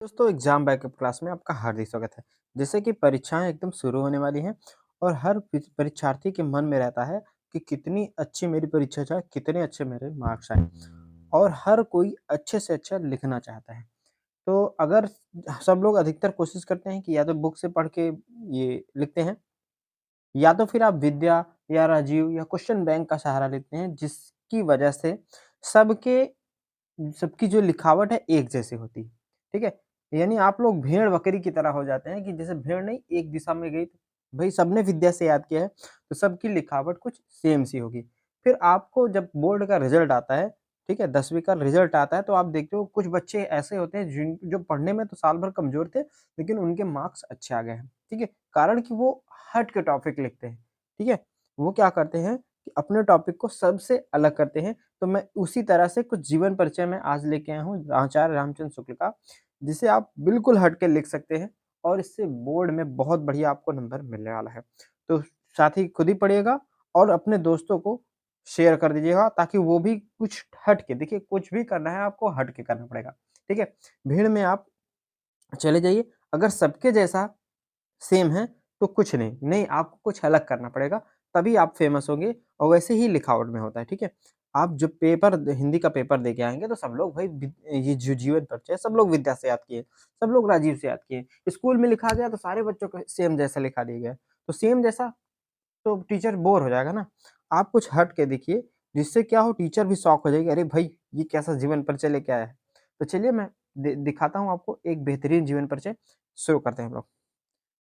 दोस्तों exam backup class में आपका हार्दिक स्वागत है। जैसे कि परीक्षाएं एकदम शुरू होने वाली हैं और हर परीक्षार्थी के मन में रहता है कि कितनी अच्छी मेरी परीक्षा जाए, कितने अच्छे मेरे मार्क्स आए और हर कोई अच्छे से अच्छा लिखना चाहता है। तो अगर सब लोग अधिकतर कोशिश करते हैं कि या तो बुक से पढ़ के ये लिखते हैं या तो फिर आप विद्या या राजीव या क्वेश्चन बैंक का सहारा लेते हैं, जिसकी वजह से सबके सबकी जो लिखावट है एक जैसी होती है, ठीक है? यानी आप लोग भेड़-बकरी की तरह हो जाते हैं कि जैसे भेड़ नहीं एक दिशा में गई, भई सबने विद्या से याद किया है, तो सबकी लिखावट कुछ सेम सी होगी। फिर आपको जब बोर्ड का रिज़ल्ट आता है, ठीक है? 10वीं का रिज़ल्ट आता है तो आप देखते हो कुछ बच्चे ऐसे होते हैं जो पढ़ने में तो साल भर कमज़ोर थे, लेकिन उनके मार्क्स अच्छे आ गए हैं, ठीक है? कारण कि वो हट के टॉपिक लिखते हैं, ठीक है? वो क्या करते हैं कि अपने टॉपिक को सबसे अलग करते हैं। तो मैं उसी तरह से कुछ जीवन परिचय में आज लेके आया हूँ आचार्य रामचंद्र शुक्ल का, जिसे आप बिल्कुल हट के लिख सकते हैं और इससे बोर्ड में बहुत बढ़िया आपको नंबर मिलने वाला है। तो साथ ही खुद ही पढ़िएगा और अपने दोस्तों को शेयर कर दीजिएगा ताकि वो भी कुछ हट के देखिए, कुछ भी करना है आपको हट के करना पड़ेगा, ठीक है? भीड़ में आप चले जाइए, अगर सबके जैसा सेम है, तो कुछ नहीं, नहीं आपको कुछ अलग करना पड़ेगा, तभी आप फ़ेमस होंगे और वैसे ही लिखावट में होता है, ठीक है? आप जब हिंदी का पेपर दे के आएँगे तो सब लोग भाई ये जो जीवन परिचय है, सब लोग विद्या से याद किए, सब लोग राजीव से याद किए। स्कूल में लिखा गया तो सारे बच्चों को सेम जैसा लिखा दिया गया, तो सेम जैसा तो टीचर बोर हो जाएगा ना। आप कुछ हट के देखिए, जिससे क्या हो टीचर भी शॉक हो जाएगी, अरे भाई! ये कैसा जीवन परिचय लेके आया है। तो चलिए मैं दिखाता हूँ आपको एक बेहतरीन जीवन परिचय, शुरू करते हैं हम लोग।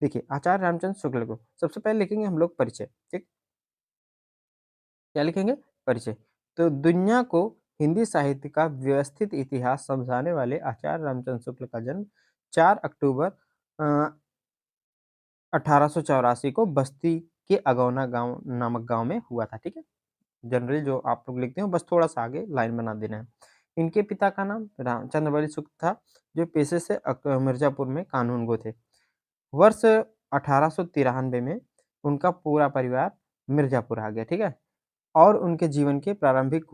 देखिए, आचार्य रामचंद्र शुक्ल को सबसे पहले लिखेंगे हम लोग परिचय, ठीक? क्या लिखेंगे? परिचय। तो दुनिया को हिंदी साहित्य का व्यवस्थित इतिहास समझाने वाले आचार्य रामचंद्र शुक्ल का जन्म 4 अक्टूबर अ, 1884 को बस्ती के अगौना गाँव नामक गाँव में हुआ था, ठीक है? जनरली जो आप लोग लिखते हो बस थोड़ा-सा आगे लाइन बना देना है। इनके पिता का नाम रामचंद्र शुक्ल था, जो पेशे से मिर्ज़ापुर में कानूनगो थे। वर्ष 1893 में उनका पूरा परिवार मिर्ज़ापुर आ गया, ठीक है? और उनके जीवन के प्रारंभिक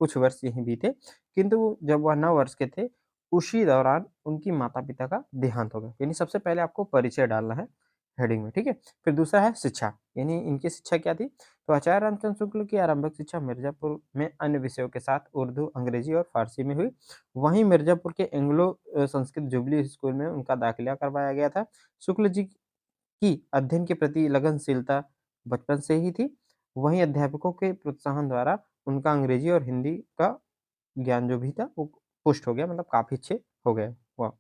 कुछ वर्ष यहीं बीते, किंतु जब वह 9 वर्ष के थे, उसी दौरान उनकी माता-पिता का देहांत हो गया। यानी सबसे पहले आपको परिचय डालना है हेडिंग में, ठीक है? फिर दूसरा है शिक्षा, यानी इनकी शिक्षा क्या थी? तो आचार्य रामचंद्र शुक्ल की आरंभिक शिक्षा मिर्ज़ापुर में अन्य विषयों के साथ उर्दू, अंग्रेजी और फ़ारसी में हुई। वहीं मिर्ज़ापुर के एंग्लो संस्कृत जुबली स्कूल में उनका दाखिला करवाया गया था। शुक्ल जी की अध्ययन के प्रति लगनशीलता बचपन से ही थी। वहीं अध्यापकों के प्रोत्साहन द्वारा उनका अंग्रेजी और हिंदी का ज्ञान जो भी था वो पुष्ट हो गया, मतलब काफ़ी अच्छे हो गए वह।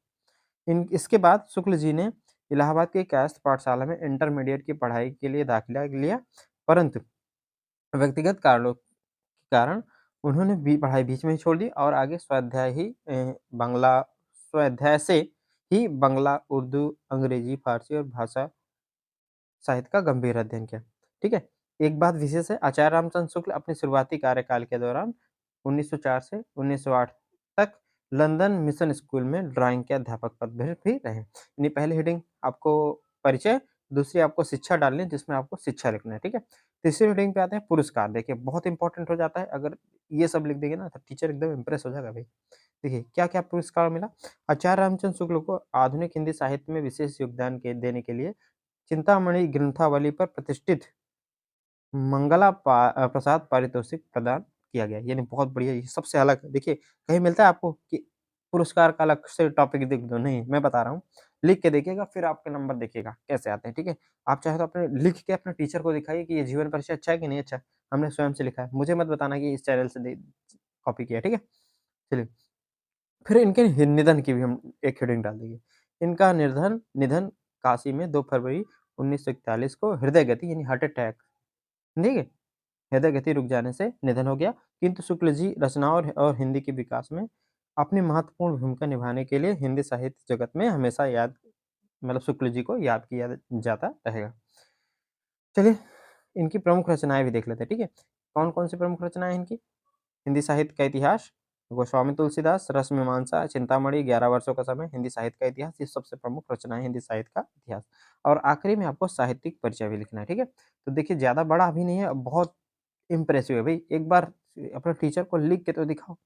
इन इसके बाद शुक्ल जी ने इलाहाबाद के कायस्थ पाठशाला में इंटरमीडिएट की पढ़ाई के लिए दाखिला लिया, परंतु व्यक्तिगत कारणों के कारण उन्होंने पढ़ाई बीच में ही छोड़ दी और आगे स्वाध्याय से ही बांग्ला, उर्दू, अंग्रेजी, फ़ारसी और भाषा साहित्य का गंभीर अध्ययन किया। ठीक है? एक बात विशेष है, आचार्य रामचंद्र शुक्ल अपने शुरुआती कार्यकाल के दौरान 1904 से 1908 तक लंदन मिशन स्कूल में ड्राइंग के अध्यापक पद पर भी रहे। यानी पहली हेडिंग आपको परिचय, दूसरी आपको शिक्षा डालनी है जिसमें आपको शिक्षा लिखना है, ठीक है? तीसरी हेडिंग पे आते हैं पुरस्कार। देखिए बहुत इंपॉर्टेंट हो जाता है, अगर ये सब लिख देंगे ना तो टीचर एकदम इम्प्रेस हो जाएगा भाई। देखिए क्या-क्या पुरस्कार मिला? आचार्य रामचंद्र शुक्ल को आधुनिक हिंदी साहित्य में विशेष योगदान देने के लिए चिंतामणि ग्रंथावली पर प्रतिष्ठित प्रसाद पारितोषिक प्रदान किया गया। यानी बहुत बढ़िया, ये सबसे अलग देखिए, कहीं मिलता है आपको कि पुरस्कार का अलग से टॉपिक लिख दो, नहीं, मैं बता रहा हूँ। लिख के देखिएगा फिर आपके नंबर देखिएगा कैसे आते हैं, ठीक है? आप चाहे तो अपने लिख के अपने टीचर को दिखाइए कि ये जीवन परिचय अच्छा है कि नहीं अच्छा? हमने स्वयं से लिखा है। मुझे मत बताना कि इस चैनल से कॉपी किया है, ठीक है? चलिए, फिर इनके निधन की भी हम एक हेडिंग डाल देंगे। इनका निर्धन निधन काशी में 2 फरवरी 1941 को हृदय गति यानी हार्ट अटैक, ठीक है? हृदय गति रुक जाने से निधन हो गया, किंतु शुक्ल जी रचनाओं और हिंदी के विकास में अपनी महत्वपूर्ण भूमिका निभाने के लिए हिंदी साहित्य जगत में हमेशा शुक्ल जी को याद किया जाता रहेगा। चलिए, इनकी प्रमुख रचनाएँ भी देख लेते हैं, ठीक है? कौन-कौन सी प्रमुख रचनाएँ हैं इनकी? हिंदी साहित्य का इतिहास, गोस्वामी तुलसीदास, रसमीमांसा, चिंतामणि, 11 वर्षों का समय, हिंदी साहित्य का इतिहास, ये सबसे प्रमुख रचनाएँ हिंदी साहित्य का इतिहास। और आखिरी में आपको साहित्यिक परिचय भी लिखना है, ठीक है? तो देखिए ज़्यादा बड़ा भी नहीं है, बहुत इम्प्रेसिव है भई, एक बार अपने टीचर को लिख के तो दिखाओ।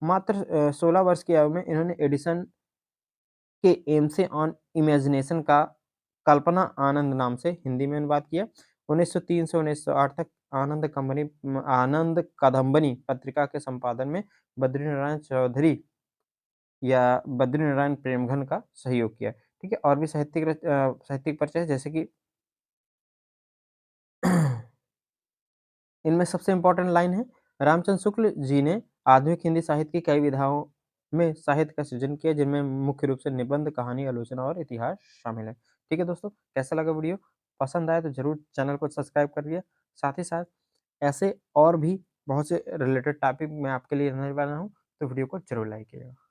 मात्र 16 वर्ष की आयु में इन्होंने एडिसन के एम्स ऑन इमेजिनेशन का कल्पना आनंद नाम से हिंदी में अनुवाद किया। 1903 से 1908 तक आनंद कादंबनी पत्रिका के संपादन में बद्रीनारायण चौधरी या बद्रीनारायण प्रेमघन का सहयोग किया। ठीक है? और भी साहित्यिक परिचय जैसे कि इनमें सबसे इम्पोर्टेंट लाइन है, रामचंद्र शुक्ल जी ने आधुनिक हिंदी साहित्य की कई विधाओं में साहित्य का सृजन किया, जिनमें मुख्य रूप से निबंध, कहानी, आलोचना और इतिहास शामिल है। ठीक है दोस्तों, कैसा लगा वीडियो? पसंद आया तो ज़रूर चैनल को सब्सक्राइब करिए। साथ ही साथ ऐसे और भी बहुत से रिलेटेड टॉपिक मैं आपके लिए लाने वाला हूँ, तो वीडियो को ज़रूर लाइक कीजिएगा।